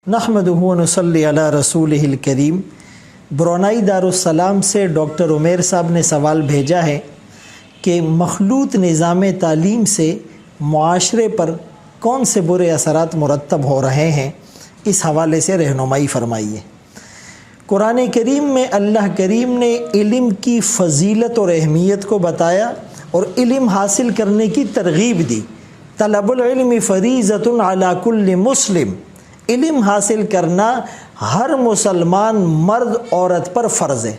نحمدہ و نصلی علی رسولہ الکریم۔ برونائی دارالسلام سے ڈاکٹر عمیر صاحب نے سوال بھیجا ہے کہ مخلوط نظام تعلیم سے معاشرے پر کون سے برے اثرات مرتب ہو رہے ہیں، اس حوالے سے رہنمائی فرمائیے۔ قرآن کریم میں اللہ کریم نے علم کی فضیلت اور اہمیت کو بتایا اور علم حاصل کرنے کی ترغیب دی۔ طلب العلم فریضۃ علی کل مسلم، علم حاصل کرنا ہر مسلمان مرد عورت پر فرض ہے۔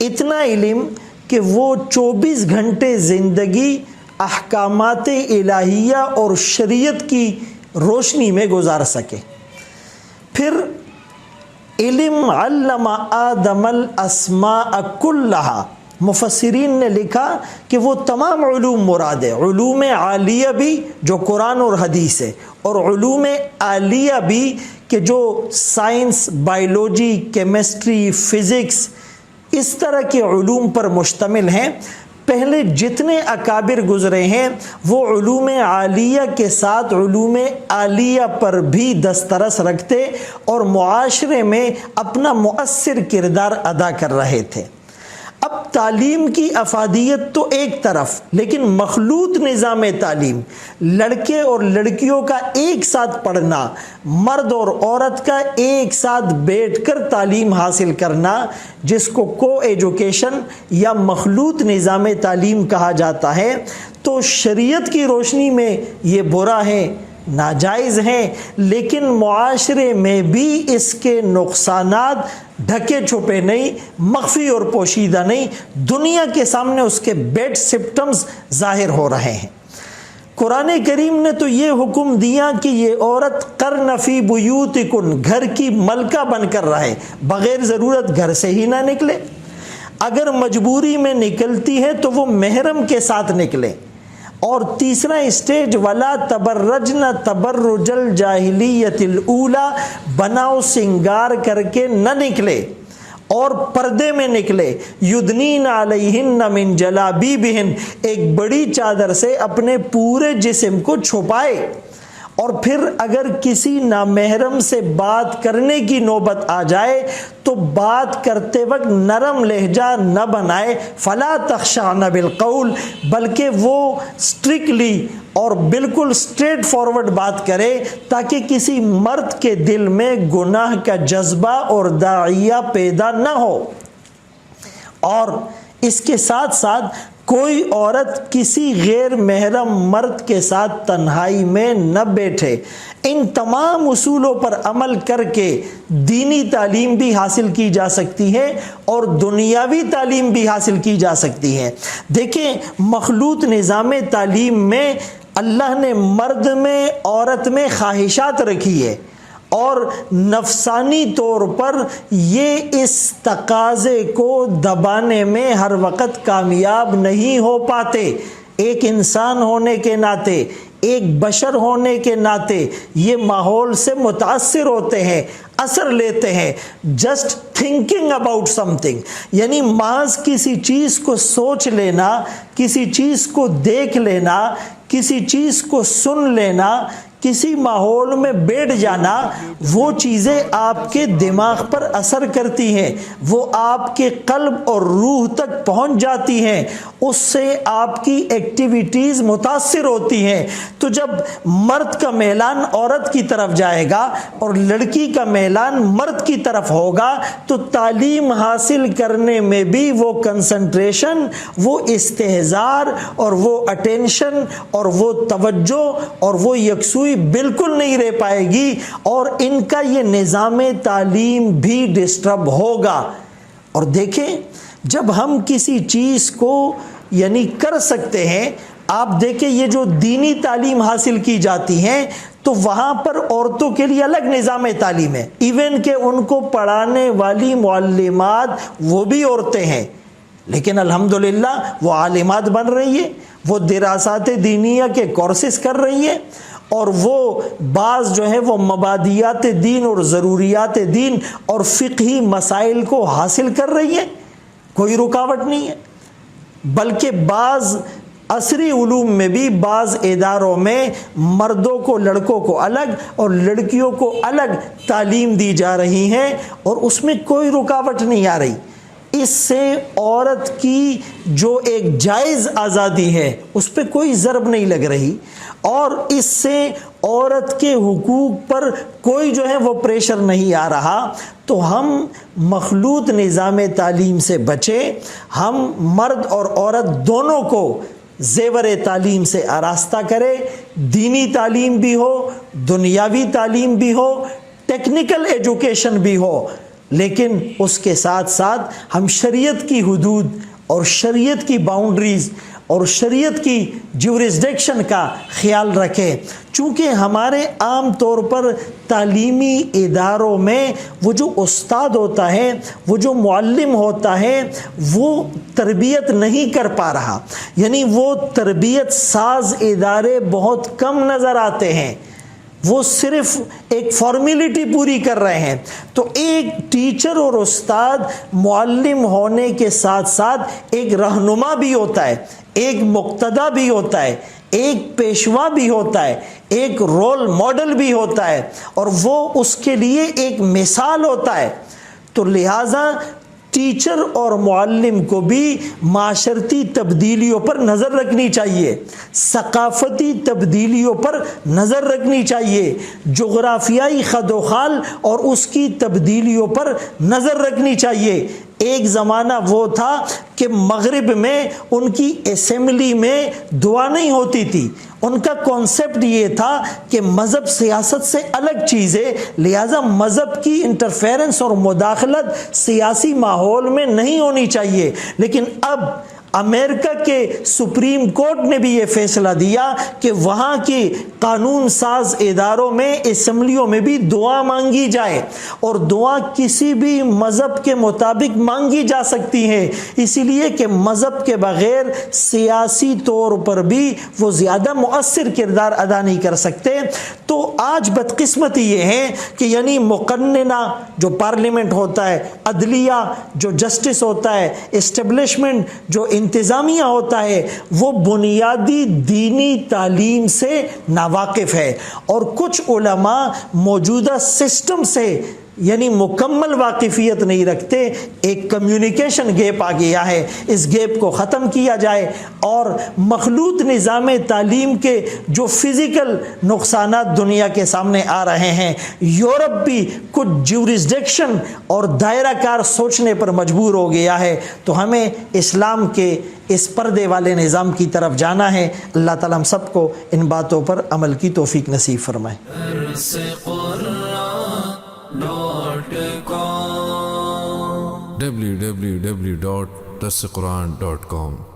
اتنا علم کہ وہ 24 گھنٹے زندگی احکامات الہیہ اور شریعت کی روشنی میں گزار سکے۔ پھر علم علم آدم الاسماء کلہا، مفسرین نے لکھا کہ وہ تمام علوم مراد ہے، علوم عالیہ بھی جو قرآن اور حدیث ہے، اور علوم عالیہ بھی کہ جو سائنس، بائیولوجی، کیمسٹری، فزکس، اس طرح کے علوم پر مشتمل ہیں۔ پہلے جتنے اکابر گزرے ہیں وہ علوم عالیہ کے ساتھ علوم عالیہ پر بھی دسترس رکھتے اور معاشرے میں اپنا مؤثر کردار ادا کر رہے تھے۔ اب تعلیم کی افادیت تو ایک طرف، لیکن مخلوط نظام تعلیم، لڑکے اور لڑکیوں کا ایک ساتھ پڑھنا، مرد اور عورت کا ایک ساتھ بیٹھ کر تعلیم حاصل کرنا، جس کو کو ایجوکیشن یا مخلوط نظام تعلیم کہا جاتا ہے، تو شریعت کی روشنی میں یہ برا ہے، ناجائز ہیں، لیکن معاشرے میں بھی اس کے نقصانات ڈھکے چھپے نہیں، مخفی اور پوشیدہ نہیں، دنیا کے سامنے اس کے بیڈ سمپٹمز ظاہر ہو رہے ہیں۔ قرآن کریم نے تو یہ حکم دیا کہ یہ عورت قرن فی بیوتکن، گھر کی ملکہ بن کر رہے، بغیر ضرورت گھر سے ہی نہ نکلے، اگر مجبوری میں نکلتی ہے تو وہ محرم کے ساتھ نکلے۔ اور تیسرا اسٹیج ولا تبرجن تبرج الجاہلیت الاولی، بناؤ سنگار کر کے نہ نکلے اور پردے میں نکلے۔ یدنین علیہن من جلابیبہن، ایک بڑی چادر سے اپنے پورے جسم کو چھپائے۔ اور پھر اگر کسی نامحرم سے بات کرنے کی نوبت آ جائے تو بات کرتے وقت نرم لہجہ نہ بنائے، فلا تخشعن بالقول، بلکہ وہ اسٹرکٹلی اور بالکل اسٹریٹ فارورڈ بات کرے تاکہ کسی مرد کے دل میں گناہ کا جذبہ اور داعیہ پیدا نہ ہو۔ اور اس کے ساتھ ساتھ کوئی عورت کسی غیر محرم مرد کے ساتھ تنہائی میں نہ بیٹھے۔ ان تمام اصولوں پر عمل کر کے دینی تعلیم بھی حاصل کی جا سکتی ہے اور دنیاوی تعلیم بھی حاصل کی جا سکتی ہے۔ دیکھیں، مخلوط نظام تعلیم میں اللہ نے مرد میں، عورت میں خواہشات رکھی ہے، اور نفسانی طور پر یہ اس تقاضے کو دبانے میں ہر وقت کامیاب نہیں ہو پاتے۔ ایک انسان ہونے کے ناطے، ایک بشر ہونے کے ناطے یہ ماحول سے متاثر ہوتے ہیں، اثر لیتے ہیں۔ Just thinking about some thing, یعنی محض کسی چیز کو سوچ لینا، کسی چیز کو دیکھ لینا، کسی چیز کو سن لینا، کسی ماحول میں بیٹھ جانا، وہ چیزیں آپ کے دماغ پر اثر کرتی ہیں، وہ آپ کے قلب اور روح تک پہنچ جاتی ہیں، اس سے آپ کی ایکٹیویٹیز متاثر ہوتی ہیں۔ تو جب مرد کا میلان عورت کی طرف جائے گا اور لڑکی کا میلان مرد کی طرف ہوگا تو تعلیم حاصل کرنے میں بھی وہ کنسنٹریشن، وہ استحضار اور وہ اٹینشن اور وہ توجہ اور وہ یکسوئی بالکل نہیں رہ پائے گی، اور ان کا یہ نظام تعلیم بھی ڈسٹرب ہوگا۔ اور دیکھیں، جب ہم کسی چیز کو یعنی کر سکتے ہیں، آپ دیکھیں یہ جو دینی تعلیم حاصل کی جاتی ہیں تو وہاں پر عورتوں کے لیے الگ نظام تعلیم ہے، ایون کہ ان کو پڑھانے والی معلمات وہ بھی عورتیں ہیں، لیکن الحمدللہ وہ عالمات بن رہی ہیں، وہ دراسات دینیہ کے کورسز کر رہی ہیں، اور وہ بعض جو ہے وہ مبادیات دین اور ضروریات دین اور فقہی مسائل کو حاصل کر رہی ہے، کوئی رکاوٹ نہیں ہے۔ بلکہ بعض عصری علوم میں بھی بعض اداروں میں مردوں کو لڑکوں کو الگ اور لڑکیوں کو الگ تعلیم دی جا رہی ہے اور اس میں کوئی رکاوٹ نہیں آ رہی۔ اس سے عورت کی جو ایک جائز آزادی ہے اس پہ کوئی ضرب نہیں لگ رہی، اور اس سے عورت کے حقوق پر کوئی جو ہے وہ پریشر نہیں آ رہا۔ تو ہم مخلوط نظام تعلیم سے بچیں، ہم مرد اور عورت دونوں کو زیور تعلیم سے آراستہ کرے، دینی تعلیم بھی ہو، دنیاوی تعلیم بھی ہو، ٹیکنیکل ایجوکیشن بھی ہو، لیکن اس کے ساتھ ساتھ ہم شریعت کی حدود اور شریعت کی باؤنڈریز اور شریعت کی جیورسڈکشن کا خیال رکھیں۔ چونکہ ہمارے عام طور پر تعلیمی اداروں میں وہ جو استاد ہوتا ہے، وہ جو معلم ہوتا ہے، وہ تربیت نہیں کر پا رہا، یعنی وہ تربیت ساز ادارے بہت کم نظر آتے ہیں، وہ صرف ایک فارمیلٹی پوری کر رہے ہیں۔ تو ایک ٹیچر اور استاد معلم ہونے کے ساتھ ساتھ ایک رہنما بھی ہوتا ہے، ایک مقتدی بھی ہوتا ہے، ایک پیشوا بھی ہوتا ہے، ایک رول ماڈل بھی ہوتا ہے، اور وہ اس کے لیے ایک مثال ہوتا ہے۔ تو لہٰذا ٹیچر اور معلم کو بھی معاشرتی تبدیلیوں پر نظر رکھنی چاہیے، ثقافتی تبدیلیوں پر نظر رکھنی چاہیے، جغرافیائی خد و خال اور اس کی تبدیلیوں پر نظر رکھنی چاہیے۔ ایک زمانہ وہ تھا کہ مغرب میں ان کی اسمبلی میں دعا نہیں ہوتی تھی، ان کا کانسیپٹ یہ تھا کہ مذہب سیاست سے الگ چیز ہے، لہٰذا مذہب کی انٹرفیرنس اور مداخلت سیاسی ماحول میں نہیں ہونی چاہیے۔ لیکن اب امریکہ کے سپریم کورٹ نے بھی یہ فیصلہ دیا کہ وہاں کی قانون ساز اداروں میں، اسمبلیوں میں بھی دعا مانگی جائے، اور دعا کسی بھی مذہب کے مطابق مانگی جا سکتی ہے، اسی لیے کہ مذہب کے بغیر سیاسی طور پر بھی وہ زیادہ مؤثر کردار ادا نہیں کر سکتے۔ تو آج بدقسمتی یہ ہے کہ یعنی مقننہ جو پارلیمنٹ ہوتا ہے، عدلیہ جو جسٹس ہوتا ہے، اسٹیبلشمنٹ جو انتظامیہ ہوتا ہے، وہ بنیادی دینی تعلیم سے ناواقف ہے، اور کچھ علماء موجودہ سسٹم سے یعنی مکمل واقفیت نہیں رکھتے۔ ایک کمیونیکیشن گیپ آ گیا ہے، اس گیپ کو ختم کیا جائے، اور مخلوط نظام تعلیم کے جو فزیکل نقصانات دنیا کے سامنے آ رہے ہیں، یورپ بھی کچھ جیورسڈکشن اور دائرہ کار سوچنے پر مجبور ہو گیا ہے۔ تو ہمیں اسلام کے اس پردے والے نظام کی طرف جانا ہے۔ اللہ تعالیٰ ہم سب کو ان باتوں پر عمل کی توفیق نصیب فرمائے۔ www.darsequran.com